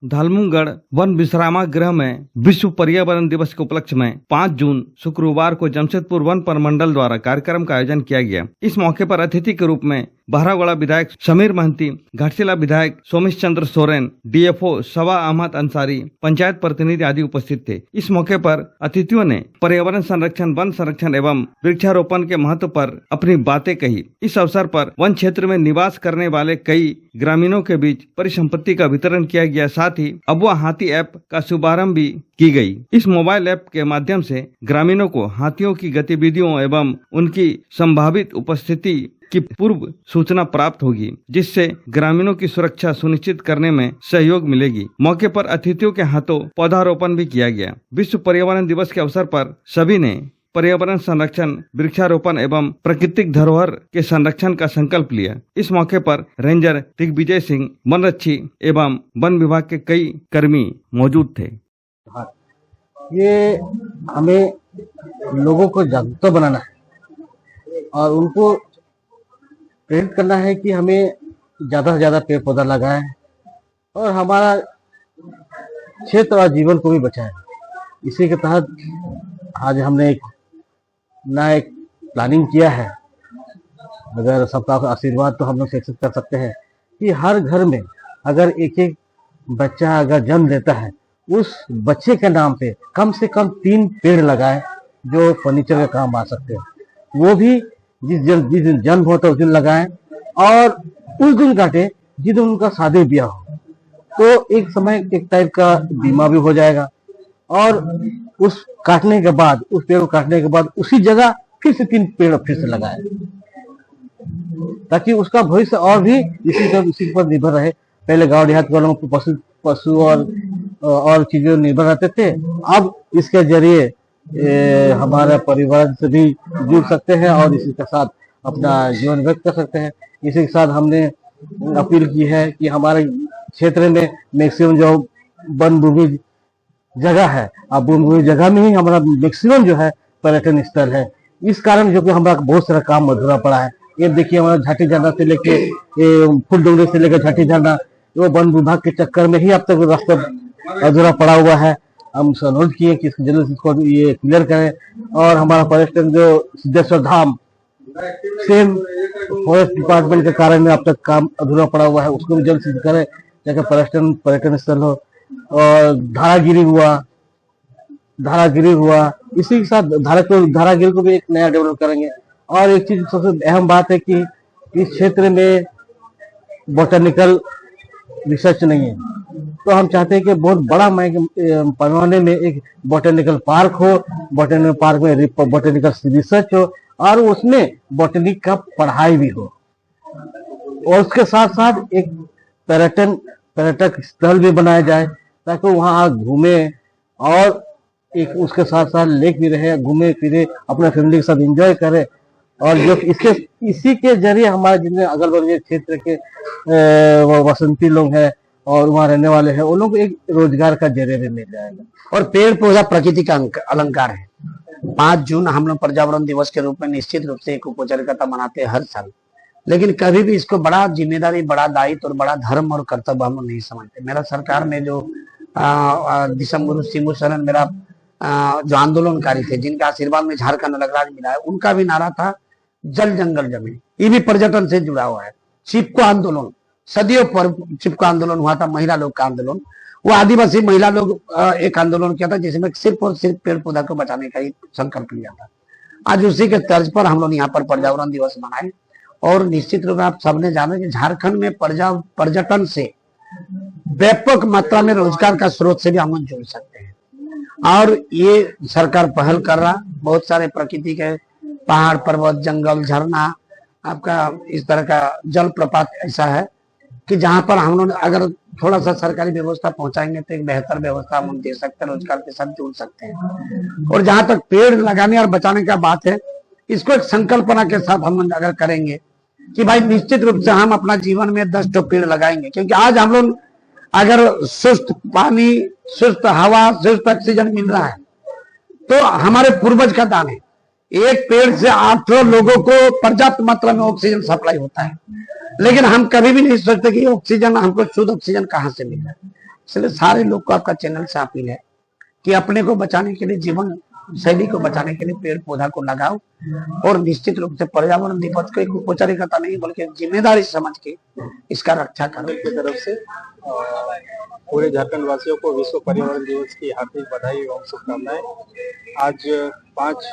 धालमुगढ़ one विश्रामागृह में विश्व पर्यावरण दिवस के उपलक्ष्य में 5 जून शुक्रवार को जमशेदपुर वन प्रमंडल द्वारा कार्यक्रम का आयोजन किया गया। इस मौके पर अतिथि के रूप में बहरागोड़ा विधायक समीर महंती, घाटशिला विधायक सोमेश चंद्र सोरेन, डीएफओ सवा अहमद अंसारी, पंचायत प्रतिनिधि आदि उपस्थित थे। इस मौके पर अतिथियों ने पर्यावरण संरक्षण, वन संरक्षण एवं वृक्षारोपण के महत्व पर अपनी बातें कही। इस अवसर पर वन क्षेत्र में निवास करने वाले कई ग्रामीणों के बीच परिसंपत्ति का वितरण किया गया। साथ ही अबुआ हाथी ऐप का शुभारंभ भी की गई। इस मोबाइल ऐप के माध्यम से ग्रामीणों को हाथियों की गतिविधियों एवं उनकी संभावित उपस्थिति की पूर्व सूचना प्राप्त होगी, जिससे ग्रामीणों की सुरक्षा सुनिश्चित करने में सहयोग मिलेगी। मौके पर अतिथियों के हाथों पौधारोपण भी किया गया। विश्व पर्यावरण दिवस के अवसर पर सभी ने पर्यावरण संरक्षण, वृक्षारोपण एवं प्राकृतिक धरोहर के संरक्षण का संकल्प लिया। इस मौके पर रेंजर दिग्विजय सिंह, वनरक्षी एवं वन विभाग के कई कर्मी मौजूद थे। ये हमें लोगों को जागरूक बनाना है और उनको प्रेरित करना है कि हमें ज्यादा से ज्यादा पेड़ पौधा लगाएं और हमारा क्षेत्र और जीवन को भी बचाएं। इसी के तहत आज हमने एक प्लानिंग किया है। अगर सबका आशीर्वाद तो हम लोग एक्सेप्ट कर सकते हैं कि हर घर में अगर एक एक बच्चा अगर जन्म लेता है, उस बच्चे के नाम पे कम से कम 3 पेड़ लगाएं जो फर्नीचर का काम आ सकते हैं। वो भी जिस दिन जन्म होता है उस दिन लगाएं और उस दिन काटे जिस दिन उनका शादी ब्याह हो। तो एक समय एक टाइप का बीमा भी हो जाएगा और उस काटने के बाद, उस पेड़ को काटने के बाद उसी जगह फिर से 3 पेड़ फिर से लगाए, ताकि उसका भविष्य और भी इसी पर निर्भर रहे। पहले गांव देहात वालों को पशु और चीजें निर्भर रहते थे। अब इसके जरिए हमारे परिवार से भी जुड़ सकते हैं और इसी के साथ अपना जीवन व्यक्त कर सकते हैं। इसी के साथ हमने अपील की है कि हमारे क्षेत्र में मैक्सिमम जो वन भूमि जगह है, अब वन भूमि जगह में ही हमारा मैक्सिमम जो है पर्यटन स्थल है। इस कारण जो कि हमारा बहुत सारा काम अधूरा पड़ा है। ये देखिए हमारा झाटी झरना से लेके फुल डोंगरी से लेकर झाटी झरना, वो वन विभाग के चक्कर में ही अब तक रास्ता अधूरा पड़ा हुआ है। हम अनुरोध किए कि जल्द से इसको ये क्लियर करें और हमारा पर्यटन जो सिद्धेश्वर धाम सेम फॉरेस्ट डिपार्टमेंट के कारण में अब तक काम अधूरा पड़ा हुआ है, उसको भी जल्द से करें ताकि पर्यटन स्थल हो। और धारागिरी हुआ, इसी के साथ धारागिरी को भी एक नया डेवलप करेंगे। और एक चीज सबसे अहम बात है कि इस क्षेत्र में बोटेनिकल रिसर्च नहीं है, तो हम चाहते हैं कि बहुत बड़ा पैमाने में एक बोटेनिकल पार्क हो, बोटेनिकल पार्क में बोटेनिकल रिसर्च हो और उसमें बोटेनिक का पढ़ाई भी हो। और उसके साथ साथ एक पर्यटक स्थल भी बनाया जाए ताकि वहां घूमे और एक उसके साथ साथ लेक भी रहे, घूमे फिरे, अपने फैमिली के साथ एंजॉय करे। और जो इसी के जरिए हमारे जितने अगल बगल क्षेत्र के वसंती लोग हैं और वहाँ रहने वाले हैं, उन लोग को एक रोजगार का जरिया भी मिल जाएगा। और पेड़ पौधा प्रकृति का अलंकार है। 5 जून हम लोग पर्यावरण दिवस के रूप में निश्चित रूप से एक औपचारिकता मनाते हैं हर साल, लेकिन कभी भी इसको बड़ा जिम्मेदारी, बड़ा दायित्व और बड़ा धर्म और कर्तव्य हम लोग नहीं समझते। मेरा सरकार में जो दिसंबर सिंह सरन मेरा जो आंदोलनकारी थे, जिनका आशीर्वाद में झारखंड अलग राज्य मिला है, उनका भी नारा था जल जंगल जमीन। ये भी पर्यटन से जुड़ा हुआ है। चिपको आंदोलन, सदियों पर चिपको आंदोलन हुआ था, महिला लोग का आंदोलन। वो आदिवासी महिला लोग एक आंदोलन किया था जिसमें सिर्फ और सिर्फ पेड़ पौधा को बचाने का ही संकल्प लिया था। आज उसी के तर्ज पर हम लोग यहाँ पर पर्यावरण दिवस मनाए। और निश्चित रूप में आप सबने जाना कि झारखंड में पर्यटन से व्यापक मात्रा में रोजगार का स्रोत से भी हम जुड़ सकते हैं। और ये सरकार पहल कर रहा, बहुत सारे प्रकृति के पहाड़, पर्वत, जंगल, झरना, आपका इस तरह का जल प्रपात ऐसा है कि जहां पर हम लोग अगर थोड़ा सा सरकारी व्यवस्था पहुंचाएंगे तो एक बेहतर व्यवस्था हम दे सकते हैं, रोजगार के साथ जोड़ सकते हैं। और जहां तक पेड़ लगाने और बचाने का बात है, इसको एक संकल्पना के साथ हम अगर करेंगे कि भाई निश्चित रूप से हम अपना जीवन में 10 पेड़ लगाएंगे, क्योंकि आज हम लोग अगर शुष्क पानी, शुष्क हवा, शुष्क ऑक्सीजन मिल रहा है तो हमारे पूर्वज का दान है। एक पेड़ से 8 लोगों को पर्याप्त मात्रा में ऑक्सीजन सप्लाई होता है, लेकिन हम कभी भी नहीं सोचते कि ऑक्सीजन हमको शुद्ध ऑक्सीजन कहाँ से मिल रहा है। इसलिए सारे लोग को आपका चैनल से अपील है कि अपने को बचाने के लिए, जीवन शैली को बचाने के लिए पेड़ पौधा को लगाओ और निश्चित रूप से पर्यावरण दिवस को एक औपचारिकता नहीं बल्कि जिम्मेदारी समझ के इसका रक्षा करो। की तरफ से पूरे झारखंड वासियों को विश्व पर्यावरण दिवस की हार्दिक बधाई एवं शुभकामनाएं। आज 5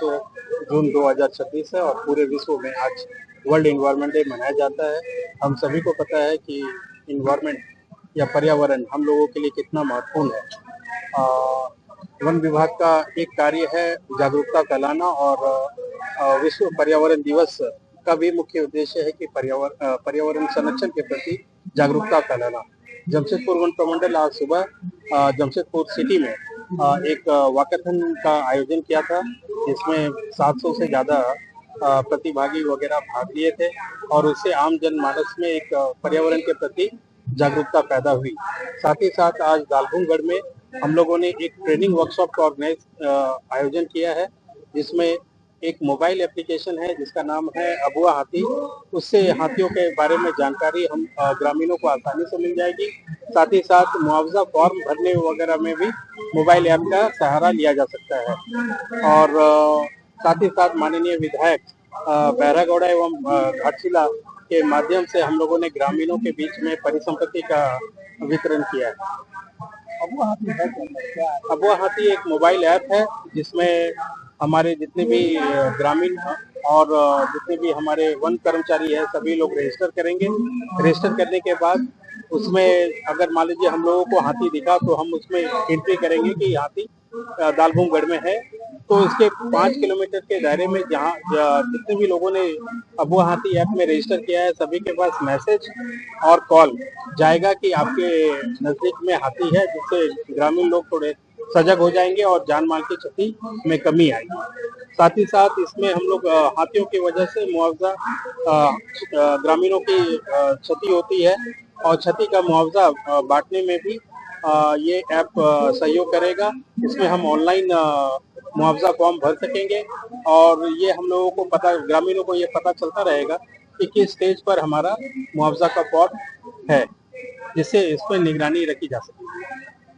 जून 2026 है और पूरे विश्व में आज वर्ल्ड एनवायरनमेंट डे मनाया जाता है। हम सभी को पता है कि एनवायरनमेंट या पर्यावरण हम लोगों के लिए कितना महत्वपूर्ण है। वन विभाग का एक कार्य है जागरूकता फैलाना और विश्व पर्यावरण दिवस का भी मुख्य उद्देश्य है कि पर्यावरण संरक्षण के प्रति जागरूकता फैलाना। जमशेदपुर वन प्रमंडल आज सुबह जमशेदपुर सिटी में एक वाकाथन का आयोजन किया था। इसमें 700 से ज्यादा प्रतिभागी वगैरह भाग लिए थे और उससे आम जनमानस में एक पर्यावरण के प्रति जागरूकता पैदा हुई। साथ ही साथ आज दालभूमगढ़ में हम लोगों ने एक ट्रेनिंग वर्कशॉप का आयोजन किया है, जिसमें एक मोबाइल एप्लीकेशन है जिसका नाम है अबुआ हाथी। उससे हाथियों के बारे में जानकारी हम ग्रामीणों को आसानी से मिल जाएगी। साथ ही साथ मुआवजा फॉर्म भरने वगैरह में भी मोबाइल ऐप का सहारा लिया जा सकता है। और साथ ही साथ माननीय विधायक बैरागौड़ा एवं घाटशिला के माध्यम से हम लोगों ने ग्रामीणों के बीच में परिसंपत्ति का वितरण किया है। अबुआ हाथी एक मोबाइल ऐप है जिसमें हमारे जितने भी ग्रामीण और जितने भी हमारे वन कर्मचारी है सभी लोग रजिस्टर करेंगे। रजिस्टर करने के बाद उसमें अगर मान लीजिए हम लोगों को हाथी दिखा तो हम उसमें एंट्री करेंगे कि हाथी दालभूमगढ़ में है। तो इसके 5 किलोमीटर के दायरे में जहाँ जितने भी लोगों ने अबुआ हाथी ऐप में रजिस्टर किया है सभी के पास मैसेज और कॉल जाएगा कि आपके नजदीक में हाथी है, जिससे ग्रामीण लोग थोड़े सजग हो जाएंगे और जान माल की क्षति में कमी आएगी। साथ ही साथ इसमें हम लोग हाथियों की वजह से मुआवजा ग्रामीणों की क्षति होती है और क्षति का मुआवजा बांटने में भी ये ऐप सहयोग करेगा। इसमें हम ऑनलाइन मुआवजा फॉर्म भर सकेंगे और ये हम लोगों को ग्रामीणों को ये पता चलता रहेगा कि किस स्टेज पर हमारा मुआवजा का फॉर्म है, जिससे इस पर निगरानी रखी जा सके।